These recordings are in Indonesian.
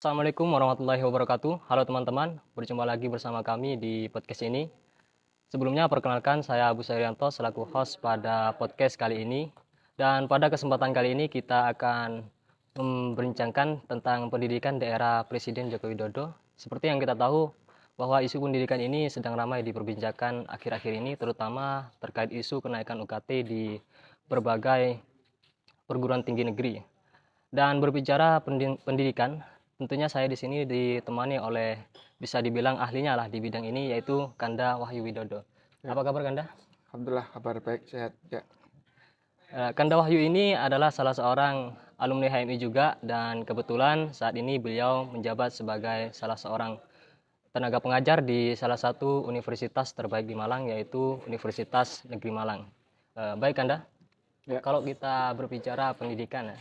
Assalamualaikum warahmatullahi wabarakatuh. Halo teman-teman, berjumpa lagi bersama kami di podcast ini. Sebelumnya perkenalkan saya Abu Sairianto selaku host pada podcast kali ini. Dan pada kesempatan kali ini kita akan membincangkan tentang pendidikan di era Presiden Joko Widodo. Seperti yang kita tahu bahwa isu pendidikan ini sedang ramai diperbincangkan akhir-akhir ini, terutama terkait isu kenaikan UKT di berbagai perguruan tinggi negeri. Dan berbicara pendidikan, tentunya saya di sini ditemani oleh bisa dibilang ahlinya lah di bidang ini, yaitu Kanda Wahyu Widodo. Ya. Apa kabar Kanda? Alhamdulillah kabar baik, sehat ya. Kanda Wahyu ini adalah salah seorang alumni HMI juga, dan kebetulan saat ini beliau menjabat sebagai salah seorang tenaga pengajar di salah satu universitas terbaik di Malang, yaitu Universitas Negeri Malang. Baik Kanda, Ya. kalau kita berbicara pendidikan,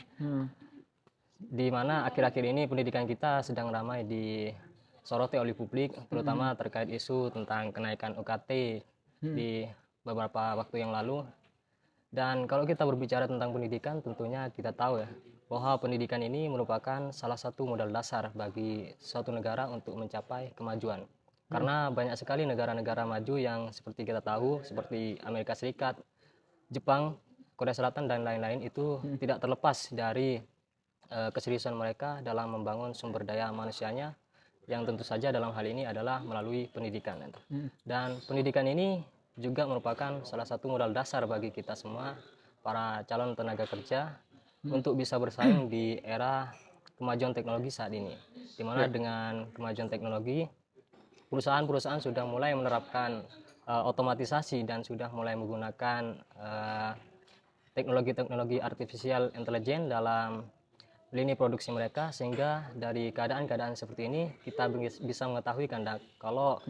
di mana akhir-akhir ini pendidikan kita sedang ramai disoroti oleh publik, terutama terkait isu tentang kenaikan UKT di beberapa waktu yang lalu. Dan kalau kita berbicara tentang pendidikan, tentunya kita tahu ya, bahwa pendidikan ini merupakan salah satu modal dasar bagi suatu negara untuk mencapai kemajuan. Karena banyak sekali negara-negara maju yang seperti kita tahu, seperti Amerika Serikat, Jepang, Korea Selatan, dan lain-lain, itu tidak terlepas dari keseriusan mereka dalam membangun sumber daya manusianya, yang tentu saja dalam hal ini adalah melalui pendidikan. Dan pendidikan ini juga merupakan salah satu modal dasar bagi kita semua, para calon tenaga kerja, untuk bisa bersaing di era kemajuan teknologi saat ini. Dimana dengan kemajuan teknologi, perusahaan-perusahaan sudah mulai menerapkan otomatisasi dan sudah mulai menggunakan teknologi-teknologi artificial intelligence dalam lini produksi mereka, sehingga dari keadaan-keadaan seperti ini kita bisa mengetahui kalau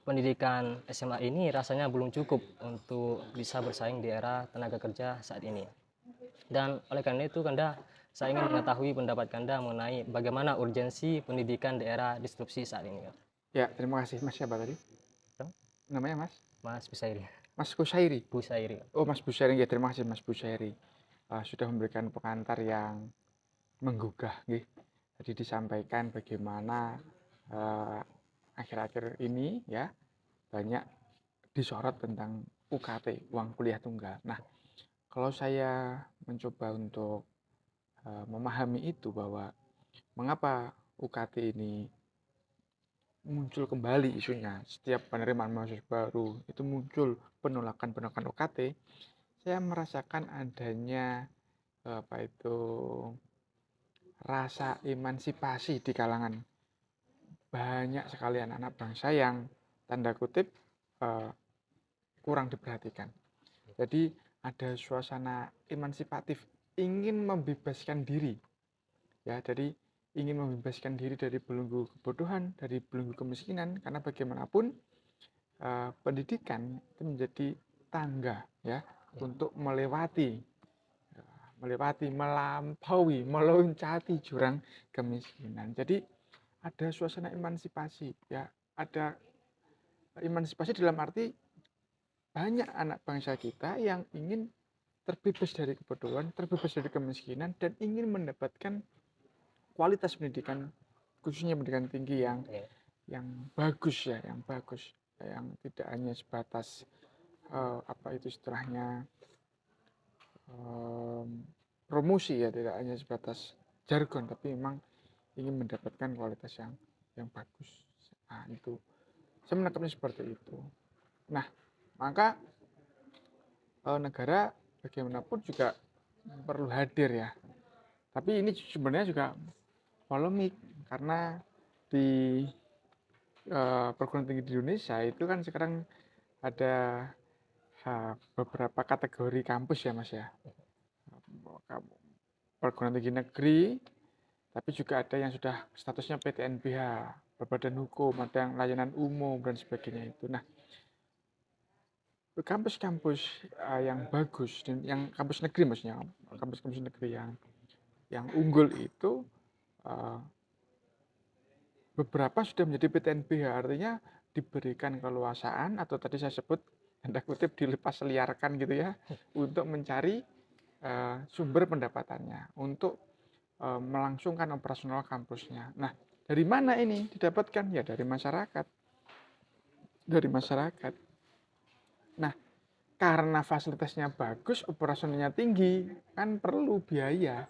pendidikan SMA ini rasanya belum cukup untuk bisa bersaing di era tenaga kerja saat ini. Dan oleh karena itu saya ingin mengetahui pendapat Kanda mengenai bagaimana urgensi pendidikan di era disrupsi saat ini. Ya, terima kasih. Mas siapa tadi? Namanya Mas? Mas Busairi. Mas Kusairi. Busairi. Oh, Mas Busairi. Ya, terima kasih Mas Busairi. Sudah memberikan pengantar yang menggugah, nggih. Tadi disampaikan bagaimana akhir-akhir ini ya banyak disorot tentang UKT, uang kuliah tunggal. Nah, kalau saya mencoba untuk memahami itu, bahwa mengapa UKT ini muncul kembali isunya, setiap penerimaan mahasiswa baru itu muncul penolakan UKT, saya merasakan adanya rasa emansipasi di kalangan banyak sekali anak-anak bangsa yang tanda kutip kurang diperhatikan. Jadi ada suasana emansipatif, ingin membebaskan diri ya, jadi ingin membebaskan diri dari belenggu kebodohan, dari belenggu kemiskinan, karena bagaimanapun pendidikan itu menjadi tangga ya untuk melampaui, melampaui, meloncati jurang kemiskinan. Jadi ada suasana emansipasi ya, ada emansipasi dalam arti banyak anak bangsa kita yang ingin terbebas dari kebodohan, terbebas dari kemiskinan, dan ingin mendapatkan kualitas pendidikan, khususnya pendidikan tinggi yang bagus ya, yang bagus, yang tidak hanya sebatas istilahnya promosi ya, tidak hanya sebatas jargon, tapi memang ingin mendapatkan kualitas yang bagus. Nah, itu saya menangkapnya seperti itu. Nah, maka negara bagaimanapun juga perlu hadir ya. Tapi ini sebenarnya juga polemik, karena di perguruan tinggi di Indonesia itu kan sekarang ada beberapa kategori kampus ya Mas ya. Perguruan tinggi negeri, tapi juga ada yang sudah statusnya PTNBH, berbadan hukum, ada yang layanan umum dan sebagainya itu. Nah, kampus-kampus yang bagus dan yang kampus negeri maksudnya, kampus-kampus negeri yang unggul itu beberapa sudah menjadi PTNBH, artinya diberikan keleluasaan, atau tadi saya sebut tanda kutip dilepas liarkan gitu ya, untuk mencari sumber pendapatannya, untuk melangsungkan operasional kampusnya. Nah, Dari mana ini didapatkan? Ya dari masyarakat. Dari masyarakat. Nah, karena fasilitasnya bagus, operasionalnya tinggi, kan perlu biaya,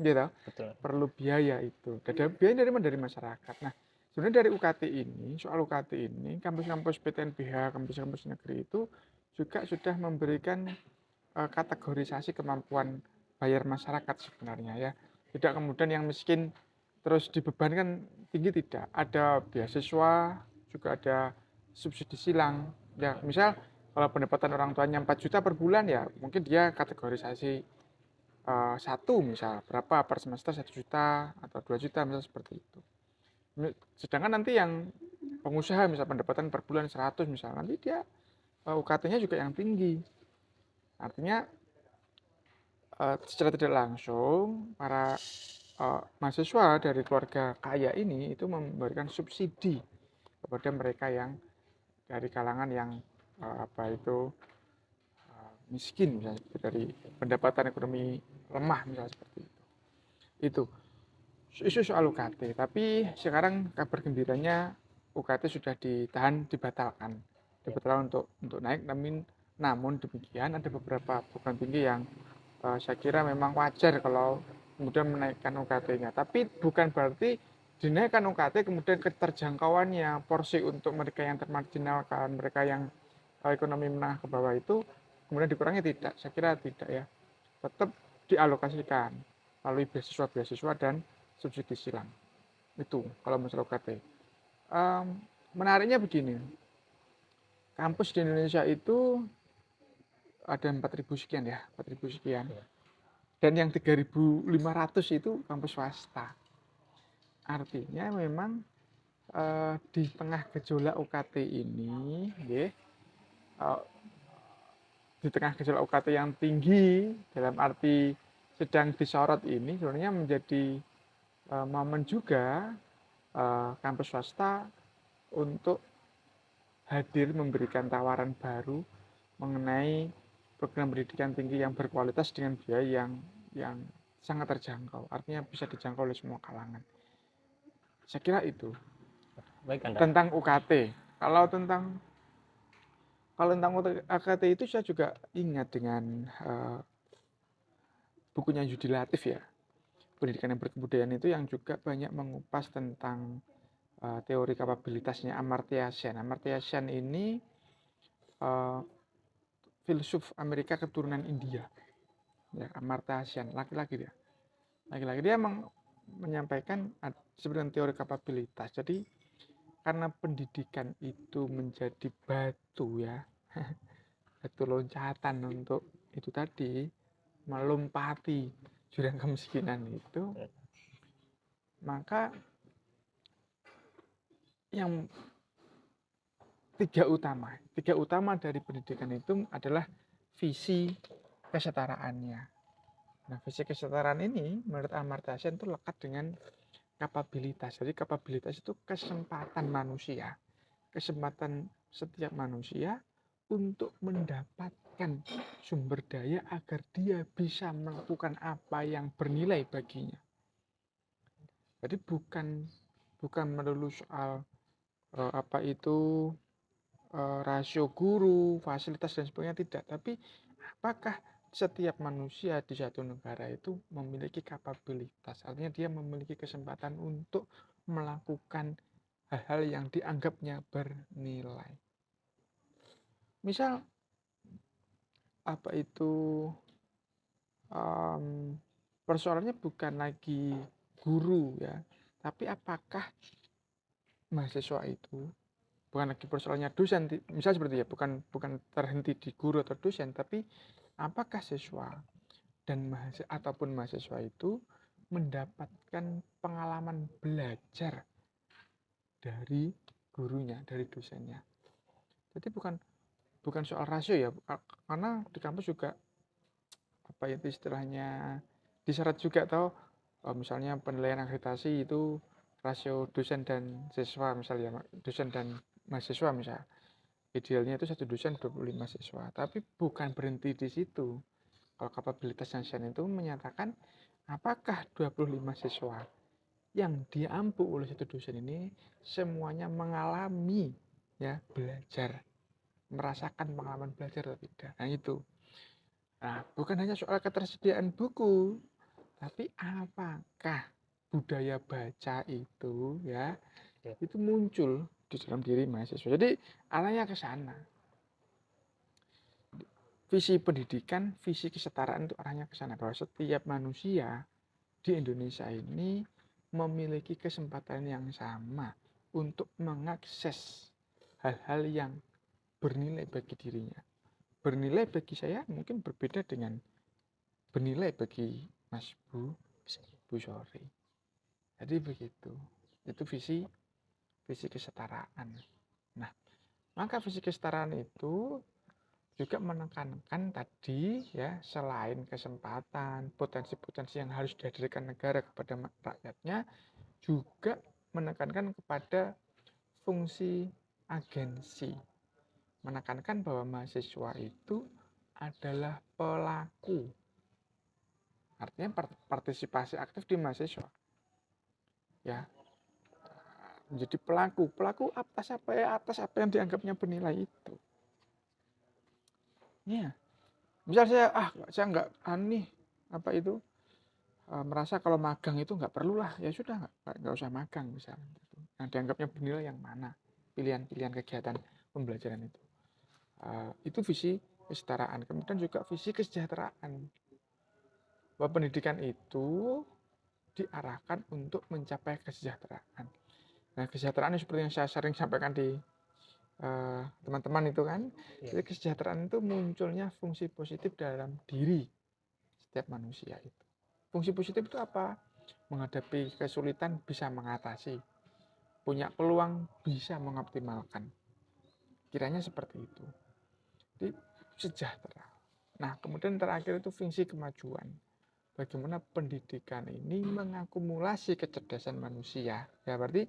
gitu. Betul. Perlu biaya itu. Dan biaya dari mana? Dari masyarakat. Nah, sebenarnya dari UKT ini, soal UKT ini, kampus-kampus PTNBH, kampus-kampus negeri itu juga sudah memberikan kategorisasi kemampuan bayar masyarakat sebenarnya ya. Tidak kemudian yang miskin terus dibebankan tinggi, tidak. Ada beasiswa, juga ada subsidi silang. Ya, misal kalau pendapatan orang tuanya 4 juta per bulan ya, mungkin dia kategorisasi satu misal berapa per semester 1 juta atau 2 juta misal seperti itu. Sedangkan nanti yang pengusaha misal pendapatan per bulan 100 misal, nanti dia UKT-nya juga yang tinggi. Artinya secara tidak langsung para mahasiswa dari keluarga kaya ini itu memberikan subsidi kepada mereka yang dari kalangan yang miskin misalnya, dari pendapatan ekonomi lemah misalnya seperti itu. Itu isu soal UKT. Tapi sekarang kabar gembiranya UKT sudah dibatalkan untuk naik. Namun demikian ada beberapa program tinggi yang saya kira memang wajar kalau kemudian menaikkan UKT-nya. Tapi bukan berarti dinaikkan UKT kemudian keterjangkauannya, porsi untuk mereka yang termarginalkan, mereka yang ekonomi menengah ke bawah itu kemudian dikurangi, tidak. Saya kira tidak ya. Tetap dialokasikan melalui beasiswa-beasiswa dan subsidi silang. Itu kalau masalah UKT. Menariknya begini, kampus di Indonesia itu ada 4.000 sekian ya, 4.000 sekian. Dan yang 3.500 itu kampus swasta. Artinya memang di tengah gejolak UKT ini, di tengah gejolak UKT yang tinggi, dalam arti sedang disorot ini, sebenarnya menjadi momen juga kampus swasta untuk hadir memberikan tawaran baru mengenai program pendidikan tinggi yang berkualitas dengan biaya yang sangat terjangkau. Artinya bisa dijangkau oleh semua kalangan. Saya kira itu. Baik, Anda. Tentang UKT. Kalau tentang UKT itu saya juga ingat dengan bukunya Yudi Latif ya. Pendidikan yang berkebudayaan itu yang juga banyak mengupas tentang teori kapabilitasnya Amartya Sen. Amartya Sen ini filsuf Amerika keturunan India. Ya, Amartya Sen, laki-laki dia. Laki-laki dia menyampaikan sebenarnya teori kapabilitas. Jadi karena pendidikan itu menjadi batu ya, batu loncatan untuk itu tadi, melompati jurang kemiskinan itu, maka yang tiga utama dari pendidikan itu adalah visi kesetaraannya. Nah, visi kesetaraan ini menurut Amartya Sen itu lekat dengan kapabilitas. Jadi kapabilitas itu kesempatan manusia, kesempatan setiap manusia untuk mendapatkan sumber daya agar dia bisa melakukan apa yang bernilai baginya. Jadi bukan melulu soal rasio guru, fasilitas dan sebagainya, tidak. Tapi apakah setiap manusia di satu negara itu memiliki kapabilitas, artinya dia memiliki kesempatan untuk melakukan hal-hal yang dianggapnya bernilai. Misal persoalannya bukan lagi guru ya, tapi apakah mahasiswa itu, bukan lagi persoalannya dosen, misal seperti ya, bukan terhenti di guru atau dosen, tapi apakah siswa dan mahasiswa itu mendapatkan pengalaman belajar dari gurunya, dari dosennya. Jadi bukan soal rasio ya, karena di kampus juga istilahnya disyarat juga, atau misalnya penilaian akreditasi itu rasio dosen dan siswa misalnya, dosen dan mahasiswa misal. Idealnya itu 1 dosen 25 siswa, tapi bukan berhenti di situ. Kalau kapabilitas Sen itu menyatakan apakah 25 siswa yang diampu oleh satu dosen ini semuanya mengalami ya belajar, merasakan pengalaman belajar atau tidak. Nah itu. Nah, bukan hanya soal ketersediaan buku, tapi apakah budaya baca itu ya Ya. itu muncul di dalam diri mahasiswa. Jadi arahnya ke sana. Visi pendidikan, visi kesetaraan itu arahnya ke sana bahwa setiap manusia di Indonesia ini memiliki kesempatan yang sama untuk mengakses hal-hal yang bernilai bagi dirinya. Bernilai bagi saya mungkin berbeda dengan bernilai bagi Mas Bu Sori. Jadi begitu. Itu visi kesetaraan. Nah, maka visi kesetaraan itu juga menekankan tadi ya selain kesempatan, potensi-potensi yang harus dihadirkan negara kepada rakyatnya, juga menekankan kepada fungsi agensi. Menekankan bahwa mahasiswa itu adalah pelaku. Artinya partisipasi aktif di mahasiswa. Ya, menjadi pelaku atas apa yang dianggapnya bernilai itu. Ya, misal saya nggak nih apa itu merasa kalau magang itu nggak perlu lah, ya sudah nggak usah magang misalnya. Yang dianggapnya bernilai yang mana, pilihan-pilihan kegiatan pembelajaran itu. Itu visi kesetaraan. Kemudian juga visi kesejahteraan. Bahwa pendidikan itu diarahkan untuk mencapai kesejahteraan. Nah, kesejahteraan seperti yang saya sering sampaikan di teman-teman itu kan, jadi kesejahteraan itu munculnya fungsi positif dalam diri setiap manusia itu. Fungsi positif itu apa? Menghadapi kesulitan bisa mengatasi, punya peluang bisa mengoptimalkan. Kiranya seperti itu. Jadi sejahtera. Nah, kemudian terakhir itu fungsi kemajuan. Bagaimana pendidikan ini mengakumulasi kecerdasan manusia. Ya, berarti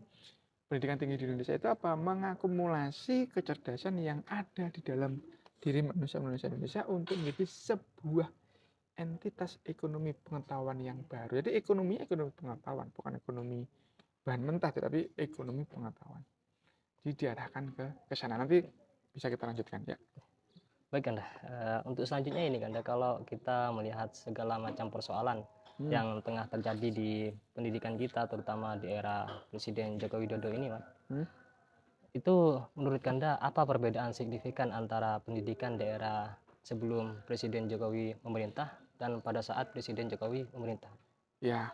pendidikan tinggi di Indonesia itu apa? Mengakumulasi kecerdasan yang ada di dalam diri manusia Indonesia untuk menjadi sebuah entitas ekonomi pengetahuan yang baru. Jadi ekonomi pengetahuan, bukan ekonomi bahan mentah, tetapi ekonomi pengetahuan. Jadi diarahkan ke sana. Nanti bisa kita lanjutkan ya. Baik Kanda, untuk selanjutnya ini Kanda, kalau kita melihat segala macam persoalan yang tengah terjadi di pendidikan kita, terutama di era Presiden Joko Widodo ini, Pak, itu menurut Kanda apa perbedaan signifikan antara pendidikan daerah sebelum Presiden Jokowi memerintah dan pada saat Presiden Jokowi memerintah? Ya,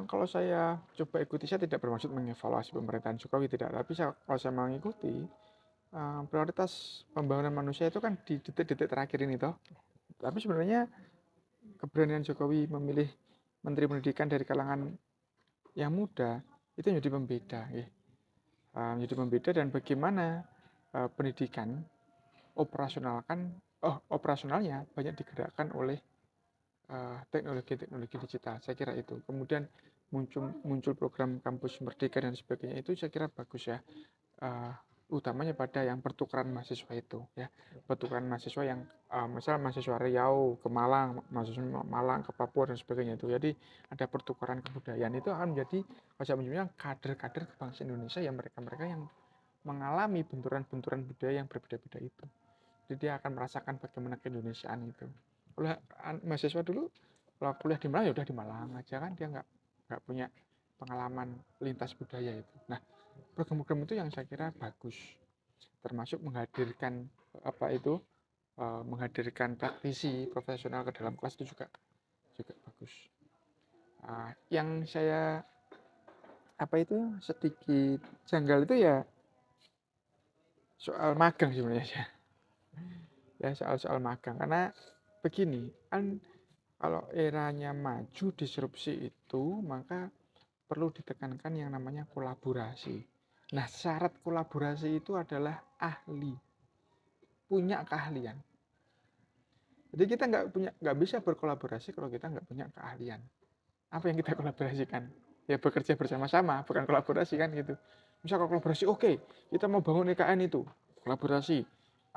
kalau saya coba ikuti, saya tidak bermaksud mengevaluasi pemerintahan Jokowi, tidak. Tapi kalau saya mengikuti, prioritas pembangunan manusia itu kan di detik-detik terakhir ini toh. Tapi sebenarnya keberanian Jokowi memilih Menteri Pendidikan dari kalangan yang muda itu menjadi pembeda, ya. Menjadi pembeda dan bagaimana pendidikan operasionalnya banyak digerakkan oleh teknologi digital. Saya kira itu. Kemudian muncul program kampus merdeka dan sebagainya, itu saya kira bagus ya. Utamanya pada yang pertukaran mahasiswa itu ya, pertukaran mahasiswa yang misal mahasiswa Riau ke Malang, mahasiswa Malang ke Papua dan sebagainya itu. Jadi ada pertukaran kebudayaan, itu akan menjadi kader-kader bangsa Indonesia yang mereka yang mengalami benturan-benturan budaya yang berbeda-beda itu. Jadi dia akan merasakan bagaimana keindonesiaan itu. Kalau mahasiswa dulu kalau kuliah di Malang ya udah di Malang aja kan, dia nggak punya pengalaman lintas budaya itu. Nah, program-program itu yang saya kira bagus, termasuk menghadirkan menghadirkan praktisi profesional ke dalam kelas itu juga bagus. Yang saya sedikit janggal itu ya soal magang sebenarnya ya, soal magang, karena begini kan, kalau eranya maju disrupsi itu maka perlu ditekankan yang namanya kolaborasi. Nah, syarat kolaborasi itu adalah ahli, punya keahlian. Jadi kita nggak bisa berkolaborasi kalau kita nggak punya keahlian. Apa yang kita kolaborasikan? Ya bekerja bersama-sama, bukan kolaborasi kan gitu. Misal kalau kolaborasi, oke, kita mau bangun IKN itu, kolaborasi,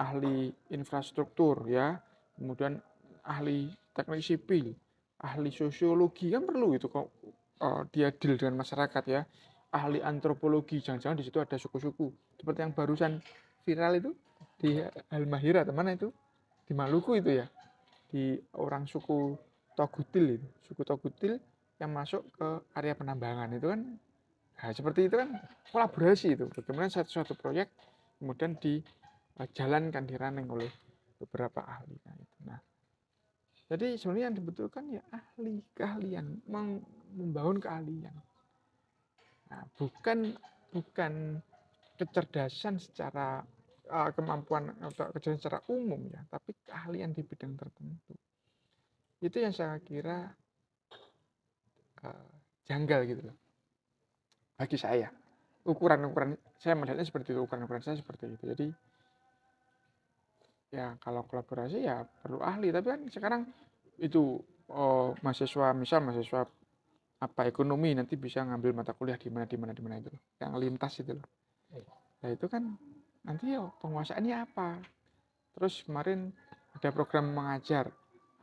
ahli infrastruktur ya, kemudian ahli teknik sipil, ahli sosiologi, kan perlu itu kok. dia deal dengan masyarakat ya, ahli antropologi, jangan-jangan di situ ada suku-suku seperti yang barusan viral itu di Halmahera mana itu di Maluku itu ya, di orang suku Togutil itu, suku Togutil yang masuk ke area penambangan itu kan. Nah, seperti itu kan kolaborasi itu, bagaimana suatu proyek kemudian dijalankan, dirunning oleh beberapa ahli. Nah, jadi sebenarnya yang dibutuhkan ya ahli, keahlian, membangun keahlian. Nah, bukan kecerdasan secara kemampuan atau kecerdasan secara umum ya, tapi keahlian di bidang tertentu. Itu yang saya kira janggal gitu loh. Bagi saya, ukuran saya melihatnya seperti itu, ukuran saya seperti itu. Jadi ya kalau kolaborasi ya perlu ahli, tapi kan sekarang itu mahasiswa apa ekonomi nanti bisa ngambil mata kuliah di mana itu loh, yang lintas itu loh. Nah itu kan nanti ya penguasaannya apa. Terus kemarin ada program mengajar,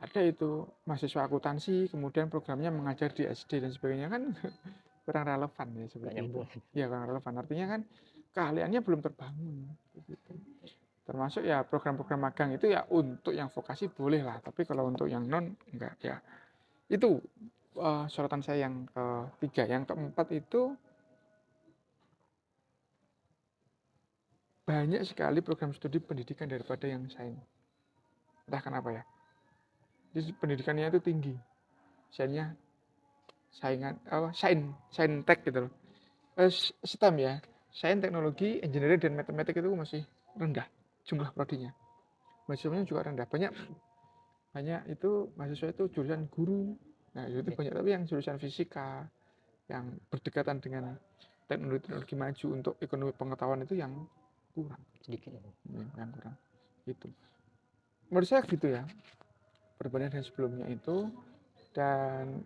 ada itu mahasiswa akuntansi, kemudian programnya mengajar di SD dan sebagainya kan kurang relevan ya seperti itu. Ya kurang relevan, artinya kan keahliannya belum terbangun. Gitu. Termasuk ya program-program magang itu ya untuk yang vokasi boleh lah, tapi kalau untuk yang non enggak ya. Itu sorotan saya yang ketiga. Yang keempat itu banyak sekali program studi pendidikan daripada yang sains. Entah kenapa ya. Jadi pendidikannya itu tinggi. Sainsnya saintek gitu loh. STEM ya. Sains, teknologi, engineering dan matematik itu masih rendah jumlah prodinya. Mahasiswanya juga rendah. Banyak itu mahasiswa itu jurusan guru. Nah, itu banyak, tapi yang jurusan fisika yang berdekatan dengan teknologi maju untuk ekonomi pengetahuan itu yang kurang sedikit yang kurang gitu. Menurut saya gitu ya, perbandingan dengan sebelumnya itu. Dan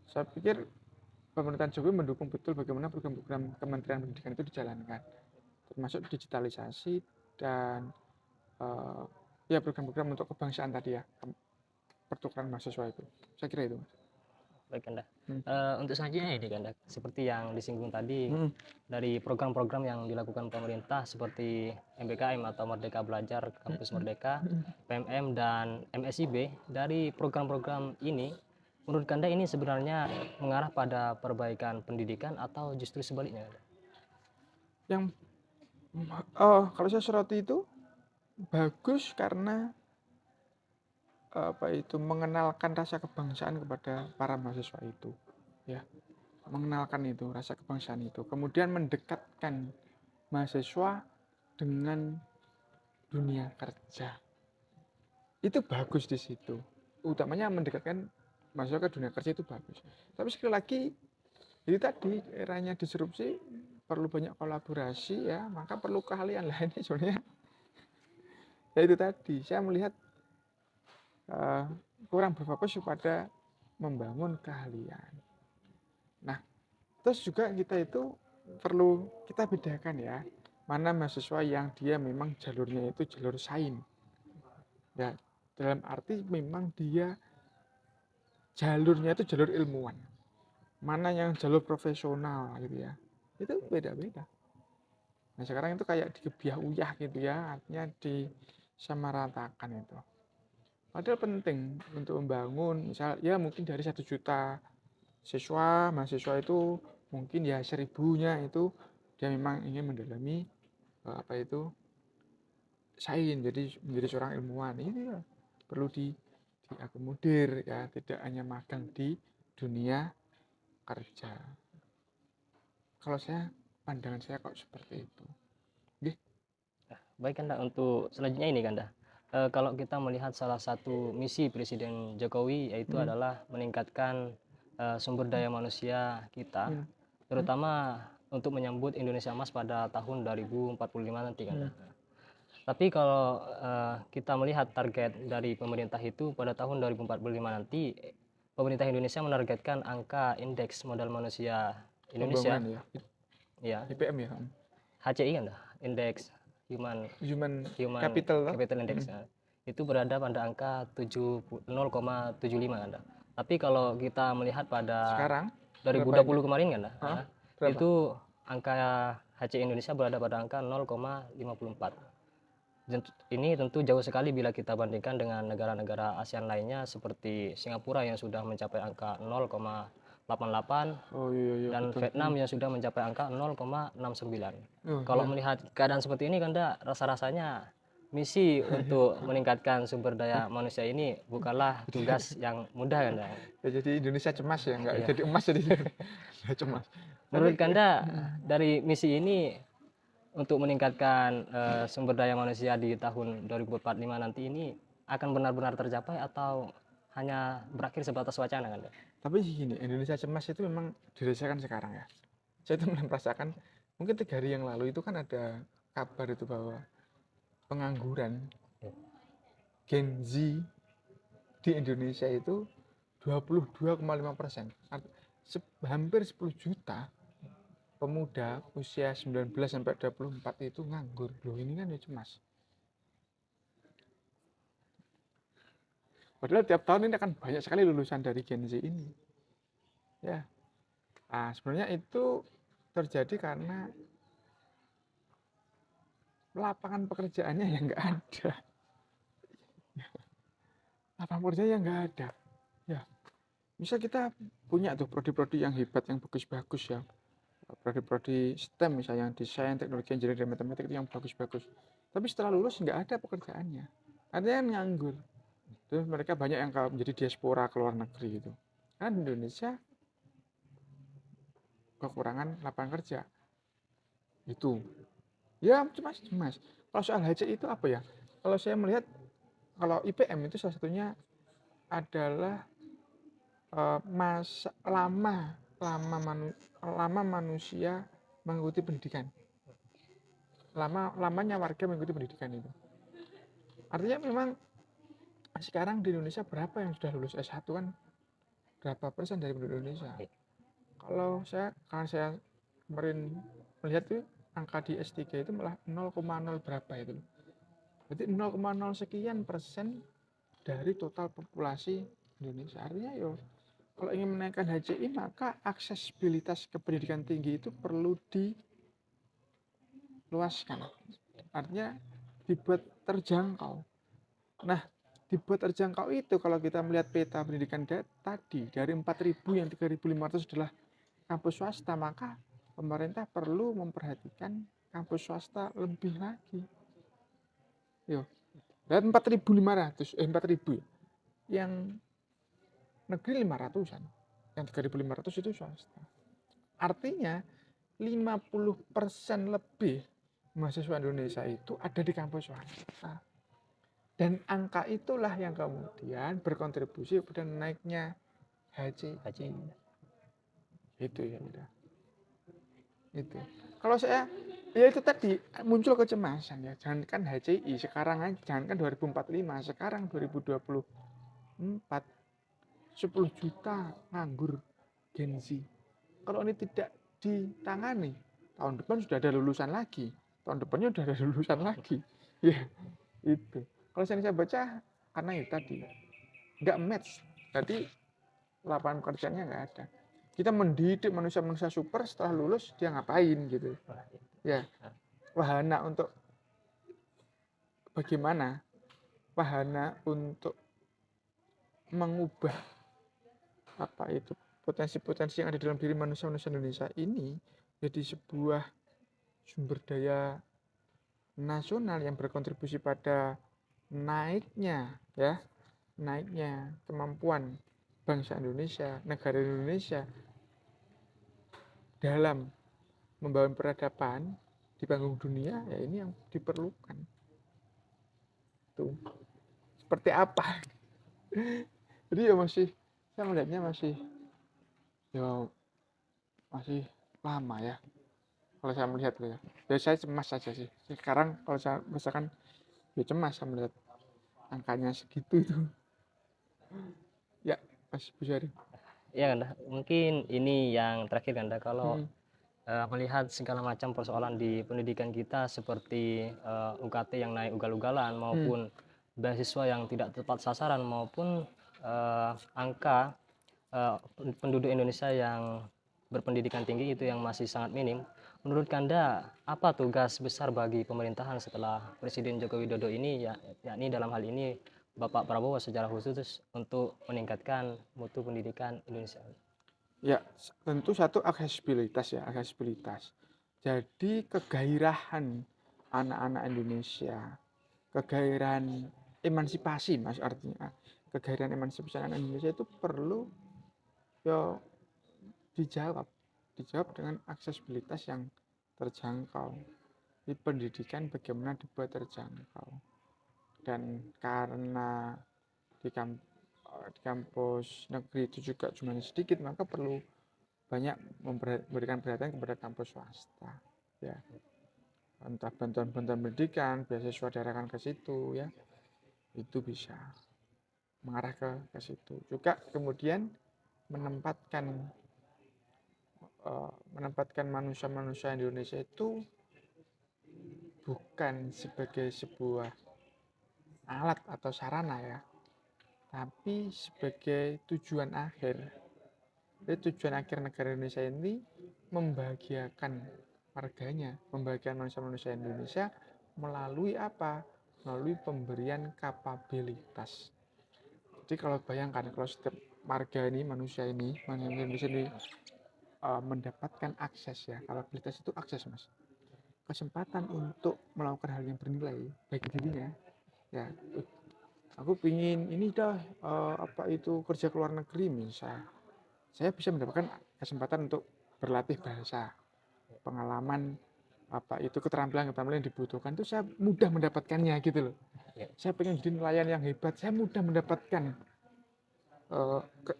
saya pikir pemerintahan Jokowi mendukung betul bagaimana program-program Kementerian Pendidikan itu dijalankan, termasuk digitalisasi dan ya program-program untuk kebangsaan tadi ya, pertukaran mahasiswa itu. Saya kira itu. Baik Anda. Untuk selanjutnya ini Anda, seperti yang disinggung tadi, dari program-program yang dilakukan pemerintah seperti MBKM atau Merdeka Belajar Kampus Merdeka, PMM dan MSIB, dari program-program ini menurut Anda ini sebenarnya mengarah pada perbaikan pendidikan atau justru sebaliknya? Yang kalau saya soroti itu bagus karena mengenalkan rasa kebangsaan kepada para mahasiswa itu ya, mengenalkan itu rasa kebangsaan itu, kemudian mendekatkan mahasiswa dengan dunia kerja. Itu bagus di situ, utamanya mendekatkan mahasiswa ke dunia kerja itu bagus. Tapi sekali lagi jadi tadi eranya disrupsi, perlu banyak kolaborasi ya, maka perlu keahlian lah ini sebenarnya. Ya itu tadi saya melihat kurang berfokus pada membangun keahlian. Nah, terus juga kita itu perlu kita bedakan ya, mana mahasiswa yang dia memang jalurnya itu jalur sains. Ya, dalam arti memang dia jalurnya itu jalur ilmuwan. Mana yang jalur profesional gitu ya. Itu beda-beda. Nah, sekarang itu kayak dikebiah uyah gitu ya, artinya disamaratakan itu. Padahal penting untuk membangun, misal ya mungkin dari 1 juta mahasiswa itu mungkin ya 1000-nya itu dia memang ingin mendalami sains, jadi menjadi seorang ilmuwan. Ini ya perlu diakomodir ya, tidak hanya magang di dunia kerja. Kalau pandangan saya kok seperti itu. Baik Anda, untuk selanjutnya ini Anda. Kalau kita melihat salah satu misi Presiden Jokowi yaitu adalah meningkatkan sumber daya manusia kita, terutama untuk menyambut Indonesia Emas pada tahun 2045 nanti kan. Tapi kalau kita melihat target dari pemerintah itu pada tahun 2045 nanti, pemerintah Indonesia menargetkan angka indeks modal manusia Indonesia ya. IPM ya. HCI kan, indeks Human Capital Index itu berada pada angka 0,75 kan. Tapi kalau kita melihat pada Sekarang 2020 kemarin kan, berapa? itu angka HCI Indonesia berada pada angka 0,54. Ini tentu jauh sekali bila kita bandingkan dengan negara-negara ASEAN lainnya seperti Singapura yang sudah mencapai angka 0,88 Oh iya dan betul. Vietnam yang sudah mencapai angka 0,69. Oh, Kalau iya. melihat keadaan seperti ini kan rasa-rasanya misi untuk meningkatkan sumber daya manusia ini bukanlah tugas yang mudah kan. Ya, jadi Indonesia cemas ya, nggak Iya. jadi emas jadi cemas. Menurut Tapi Kanda dari misi ini untuk meningkatkan sumber daya manusia di tahun 2045 nanti ini akan benar-benar tercapai atau hanya berakhir sebatas wacana kan? tapi gini, Indonesia cemas itu memang dirasakan sekarang ya. Saya itu merasakan mungkin 3 hari yang lalu itu kan ada kabar itu bahwa pengangguran Gen Z di Indonesia itu 22,5%. Hampir 10 juta pemuda usia 19 sampai 24 itu nganggur. Loh ini kan ya cemas. Padahal tiap tahun ini akan banyak sekali lulusan dari Gen Z ini. Ya. Nah, sebenarnya itu terjadi karena lapangan pekerjaannya yang nggak ada. Lapangan pekerjaan yang nggak ada. Ya. Bisa kita punya tuh prodi-prodi yang hebat, yang bagus-bagus ya. Prodi-prodi STEM misalnya, yang desain, teknologi, engineering, dan matematik itu yang bagus-bagus. Tapi setelah lulus nggak ada pekerjaannya. Artinya nganggur. Terus mereka banyak yang menjadi diaspora ke luar negeri gitu. Kan Indonesia kekurangan lapangan kerja. Itu. Ya cemas. Kalau soal HC itu apa ya? Kalau saya melihat, kalau IPM itu salah satunya adalah lama manusia mengikuti pendidikan. Lamanya warga mengikuti pendidikan itu. Artinya memang sekarang di Indonesia berapa yang sudah lulus S1 kan? Berapa persen dari penduduk Indonesia? Kalau saya kemarin melihat tuh angka di S3 itu malah 0,0 berapa itu. Berarti 0,0 sekian persen dari total populasi Indonesia. Artinya yo kalau ingin menaikkan HCI maka aksesibilitas ke pendidikan tinggi itu perlu diluaskan. Artinya dibuat terjangkau. Nah, dibuat terjangkau itu kalau kita melihat peta pendidikan tadi dari 4.000 yang 3.500 adalah kampus swasta, maka pemerintah perlu memperhatikan kampus swasta lebih lagi. Yo. Dan 4.500 4.000 yang negeri 500-an. Yang 3.500 itu swasta. Artinya 50% lebih mahasiswa Indonesia itu ada di kampus swasta. Dan angka itulah yang kemudian berkontribusi pada naiknya HCI. Itu ya udah. Itu. Kalau saya ya itu tadi muncul kecemasan ya. Jangankan HCI sekarang aja, jangankan 2045, sekarang 2024 10 juta nganggur Gen Z. Kalau ini tidak ditangani, tahun depan sudah ada lulusan lagi. Tahun depannya sudah ada lulusan lagi. Ya, itu. Kalau saya baca, karena itu tadi, nggak match. Jadi, lapangan pekerjaannya nggak ada. Kita mendidik manusia-manusia super, setelah lulus, dia ngapain gitu. Ya, wahana untuk bagaimana? Wahana untuk mengubah apa itu potensi-potensi yang ada dalam diri manusia-manusia Indonesia ini jadi sebuah sumber daya nasional yang berkontribusi pada naiknya kemampuan bangsa Indonesia, negara Indonesia dalam membangun peradaban di panggung dunia, ya ini yang diperlukan. Tuh. Seperti apa? Jadi ya saya melihatnya masih lama ya. Kalau saya melihat ya saya cemas saja sih. Sekarang kalau saya misalkan ya cemas saya melihat angkanya segitu itu. Ya, Mas Busyari. Ya Kanda, mungkin ini yang terakhir Kanda, kalau melihat segala macam persoalan di pendidikan kita seperti UKT yang naik ugal-ugalan maupun beasiswa yang tidak tepat sasaran maupun angka penduduk Indonesia yang berpendidikan tinggi itu yang masih sangat minim. Menurut Anda, apa tugas besar bagi pemerintahan setelah Presiden Joko Widodo ini, yakni dalam hal ini Bapak Prabowo secara khusus untuk meningkatkan mutu pendidikan Indonesia? Ya, tentu satu aksesibilitas ya, aksesibilitas. Jadi kegairahan anak-anak Indonesia, kegairahan emansipasi mas artinya, kegairahan emansipasi anak Indonesia itu perlu ya dijawab dengan aksesibilitas yang terjangkau. Di pendidikan bagaimana dibuat terjangkau. Dan karena di kampus negeri itu juga jumlahnya sedikit, maka perlu banyak memberikan perhatian kepada kampus swasta ya, entah bantuan-bantuan pendidikan, beasiswa diarahkan ke situ ya, itu bisa mengarah ke situ juga. Kemudian menempatkan manusia-manusia Indonesia itu bukan sebagai sebuah alat atau sarana ya, tapi sebagai tujuan akhir. Jadi tujuan akhir negara Indonesia ini membahagiakan warganya, membahagiakan manusia-manusia Indonesia melalui apa? Melalui pemberian kapabilitas. Jadi kalau bayangkan kalau setiap warga ini, manusia Indonesia ini mendapatkan akses ya, kapabilitas itu akses mas, kesempatan untuk melakukan hal yang bernilai bagi dirinya ya. Aku pingin ini dah apa itu kerja ke luar negeri misal, saya bisa mendapatkan kesempatan untuk berlatih bahasa, pengalaman apa itu keterampilan yang dibutuhkan itu saya mudah mendapatkannya gitu loh. Saya pengen jadi nelayan yang hebat, saya mudah mendapatkan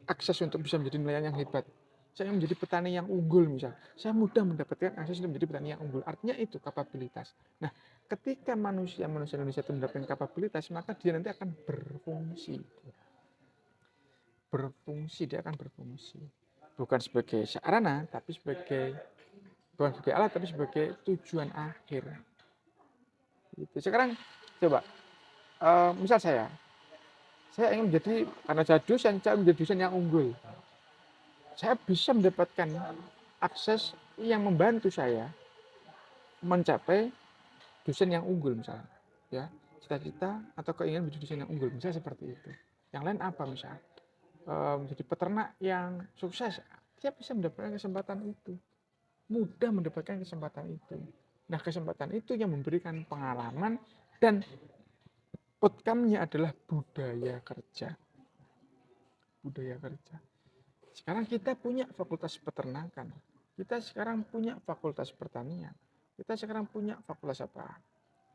akses untuk bisa menjadi nelayan yang hebat. Saya menjadi petani yang unggul misal, saya mudah mendapatkan akses untuk menjadi petani yang unggul. Artinya itu kapabilitas. Nah, ketika manusia Indonesia itu mendapatkan kapabilitas, maka dia nanti akan berfungsi. Dia akan berfungsi. Bukan sebagai sarana, tapi bukan sebagai alat, tapi sebagai tujuan akhir. Gitu. Sekarang coba, misal saya ingin menjadi, karena saya menjadi dosen yang unggul. Saya bisa mendapatkan akses yang membantu saya mencapai dosen yang unggul misalnya. Ya, cita-cita atau keinginan menjadi dosen yang unggul, misalnya seperti itu. Yang lain apa misalnya? Menjadi peternak yang sukses, dia bisa mendapatkan kesempatan itu. Mudah mendapatkan kesempatan itu. Nah, kesempatan itu yang memberikan pengalaman dan outcome-nya adalah budaya kerja. Budaya kerja. Sekarang kita punya fakultas peternakan. Kita sekarang punya fakultas pertanian. Kita sekarang punya fakultas apa?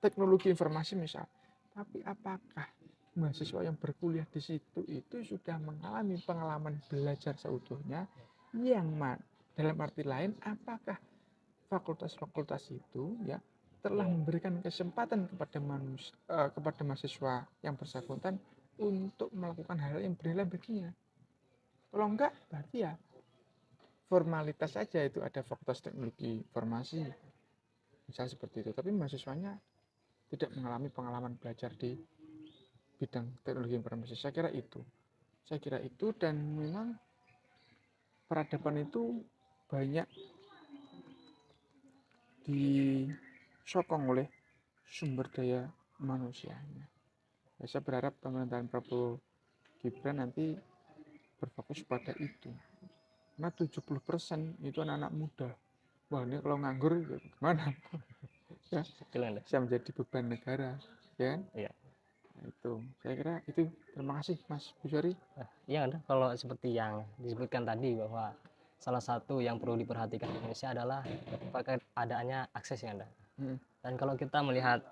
Teknologi informasi misal. Tapi apakah mahasiswa yang berkuliah di situ itu sudah mengalami pengalaman belajar seutuhnya yang dalam arti lain apakah fakultas-fakultas itu ya telah memberikan kesempatan kepada mahasiswa yang bersangkutan untuk melakukan hal yang bernilai baginya. Kalau enggak, berarti ya formalitas saja, itu ada fakultas teknologi informasi, misal seperti itu. Tapi mahasiswanya tidak mengalami pengalaman belajar di bidang teknologi informasi. Saya kira itu, dan memang peradaban itu banyak disokong oleh sumber daya manusianya. Ya, saya berharap pemerintahan Prabowo Gibran nanti berfokus pada itu. Karena 70% itu anak-anak muda. Wah, ini kalau nganggur gimana? Ya, bisa menjadi beban negara, ya kan? Iya. Nah, itu saya kira itu. Terima kasih Mas Busyari. Iya, kalau seperti yang disebutkan tadi bahwa salah satu yang perlu diperhatikan di Indonesia adalah adanya akses yang ada. Dan kalau kita melihat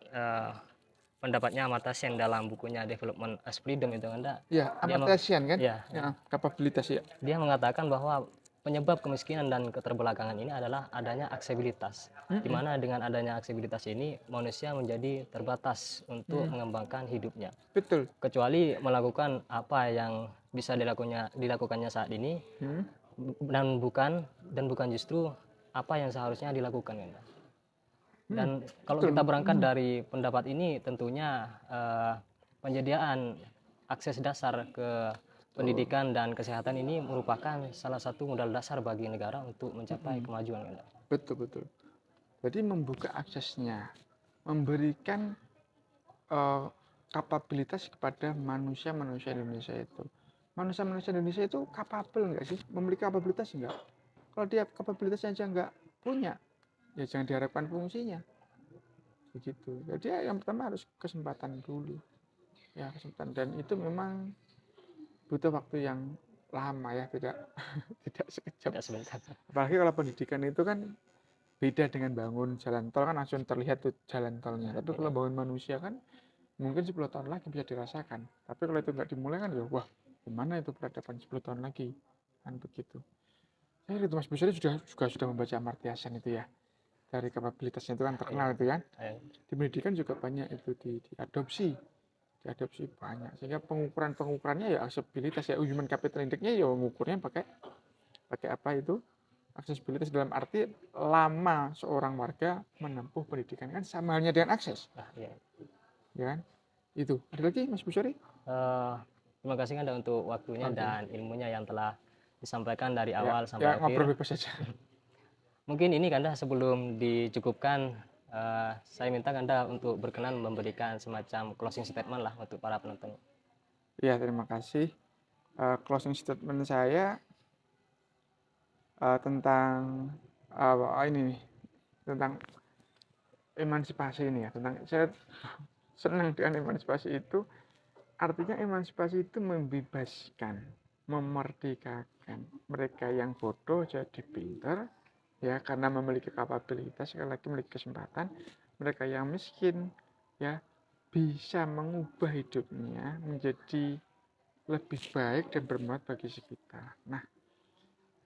pendapatnya Amartya Sen dalam bukunya Development as Freedom itu Anda. Ya, Amartya Sen kan? Ya, kapabilitas ya. Dia mengatakan bahwa penyebab kemiskinan dan keterbelakangan ini adalah adanya aksesibilitas. Di mana dengan adanya aksesibilitas ini manusia menjadi terbatas untuk mengembangkan hidupnya. Betul. Kecuali melakukan apa yang bisa dilakukannya saat ini dan bukan justru apa yang seharusnya dilakukan. Dan kalau kita berangkat dari pendapat ini, tentunya penyediaan akses dasar ke pendidikan dan kesehatan ini merupakan salah satu modal dasar bagi negara untuk mencapai kemajuan kan. Betul. Jadi membuka aksesnya, memberikan kapabilitas kepada manusia Indonesia itu. Manusia Indonesia itu kapabel nggak sih? Memiliki kapabilitas enggak? Kalau dia kapabilitasnya aja nggak punya, ya jangan diharapkan fungsinya. Begitu. Jadi yang pertama harus kesempatan dulu. Ya, kesempatan, dan itu memang butuh waktu yang lama ya, tidak tidak sekejap. Tidak sebentar. Apalagi kalau pendidikan itu kan beda dengan bangun jalan tol, kan langsung terlihat tuh jalan tolnya. Tapi kalau bangun manusia kan mungkin 10 tahun lagi bisa dirasakan. Tapi kalau itu nggak dimulai kan ya wah, gimana itu peradaban 10 tahun lagi, kan begitu. Saya itu Mas Busari juga sudah membaca Amartya Sen itu ya, dari kapabilitasnya itu kan terkenal itu kan. Di pendidikan juga banyak itu diadopsi banyak, sehingga pengukurannya ya aksesibilitas ya, human capital index-nya ya mengukurnya pakai apa itu, aksesibilitas dalam arti lama seorang warga menempuh pendidikan, kan sama halnya dengan akses. Ya kan? Itu. Ada lagi Mas Busari? Terima kasih Anda untuk waktunya dan ilmunya yang telah disampaikan dari awal sampai akhir. Ngobrol bebas saja. Mungkin ini Kanda sebelum dicukupkan, saya minta Anda untuk berkenan memberikan semacam closing statement lah untuk para penonton. Ya, terima kasih. Closing statement saya tentang ini nih, tentang emansipasi ini ya, tentang saya senang dengan emansipasi itu. Artinya emansipasi itu membebaskan, memerdekakan mereka yang bodoh jadi pintar, ya, karena memiliki kapabilitas, sekali lagi memiliki kesempatan. Mereka yang miskin ya bisa mengubah hidupnya menjadi lebih baik dan bermanfaat bagi sekitar. Nah,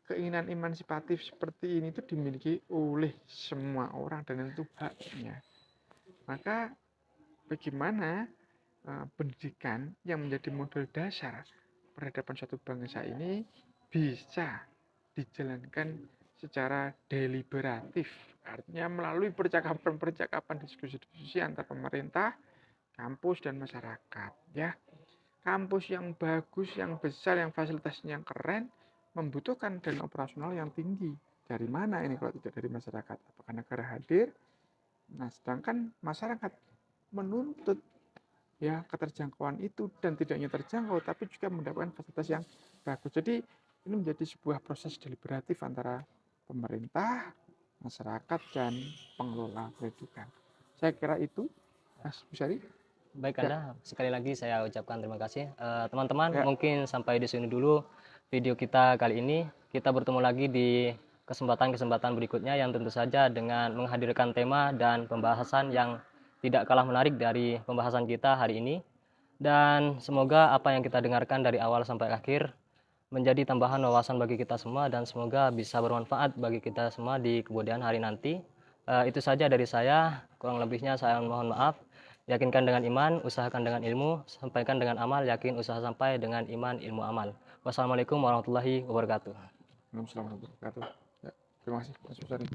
keinginan emansipatif seperti ini itu dimiliki oleh semua orang dan itu haknya. Maka bagaimana pendidikan yang menjadi modal dasar peradaban suatu bangsa ini bisa dijalankan secara deliberatif, artinya melalui percakapan, diskusi antar pemerintah, kampus dan masyarakat ya. Kampus yang bagus, yang besar, yang fasilitasnya yang keren membutuhkan dana operasional yang tinggi. Dari mana ini kalau tidak dari masyarakat? Apakah negara hadir? Nah, sedangkan masyarakat menuntut ya keterjangkauan itu, dan tidak hanya terjangkau tapi juga mendapatkan fasilitas yang bagus. Jadi ini menjadi sebuah proses deliberatif antara pemerintah, masyarakat, dan pengelola pendidikan. Saya kira itu, Mas Busari. Baik Anda, sekali lagi saya ucapkan terima kasih. Teman-teman, Ya. mungkin sampai di sini dulu video kita kali ini. Kita bertemu lagi di kesempatan-kesempatan berikutnya yang tentu saja dengan menghadirkan tema dan pembahasan yang tidak kalah menarik dari pembahasan kita hari ini. Dan semoga apa yang kita dengarkan dari awal sampai akhir menjadi tambahan wawasan bagi kita semua dan semoga bisa bermanfaat bagi kita semua di kemudian hari nanti. Itu saja dari saya, kurang lebihnya saya mohon maaf. Yakinkan dengan iman, usahakan dengan ilmu, sampaikan dengan amal, yakin usaha sampai dengan iman, ilmu amal. Wassalamualaikum warahmatullahi wabarakatuh. Waalaikumsalam warahmatullahi wabarakatuh. Ya, terima kasih Mas Busari.